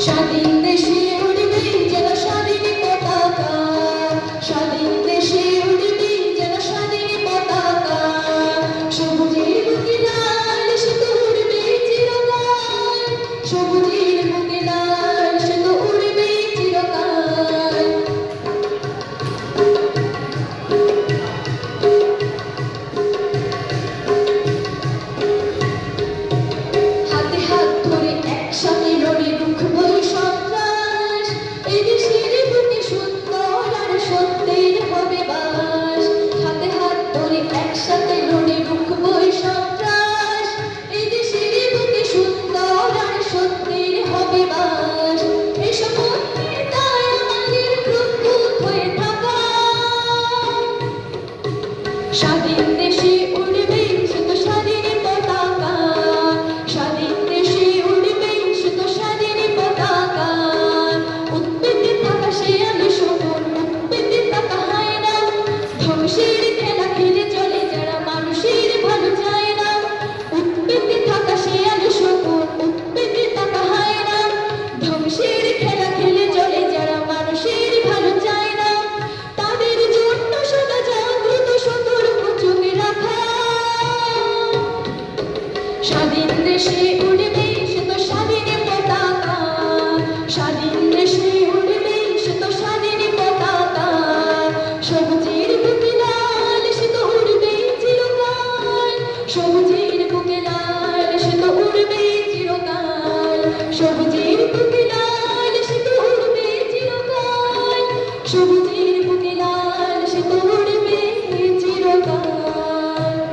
স্বাধীন দেশে উড়বে যেন স্বাধীন পতাকা, স্বাধীন দেশে উড়বে যেন স্বাধীন পতাকা। সবুজের বুকে লাল সে তো উড়বে চিরকাল, সবুজের বুকে লাল সে তো উড়বে চিরকাল। হাতে হাত ধরে একসাথে লড়ে রুখবো সন্ত্রাস, এই দেশের বুকে সুন্দর আর সত্যের হবে বাস। হাতে হাত ধরে একসাথে লড়ে রুখবো সন্ত্রাস, এই দেশের বুকে সুন্দর আর সত্যের হবে বাস। এসব তাই আমাদের প্রস্তুত হয়ে থাকা, স্বাধীন দেশে উড়বে শুধু স্বাধীন পতাকা, স্বাধীন দেশে উড়বে শুধু স্বাধীন পতাকা। উৎপীড়িত থাকা সে আমি শোভন, উৎপীড়িত থাকা হয় না, ধ্বংসের খেলা খেলে চলে যারা মানুষের ভালো চায় না। উৎপীড়িত থাকা সে আমি শোভন, উৎপীড়িত থাকা হয় না, ধ্বংসের খেলা খেলে চলে যারা মানুষের ভালো চায় না। তাদের জন্য সদা জাগ্রত সতর্ক চোখে রাখা, স্বাধীন দেশে উড়বে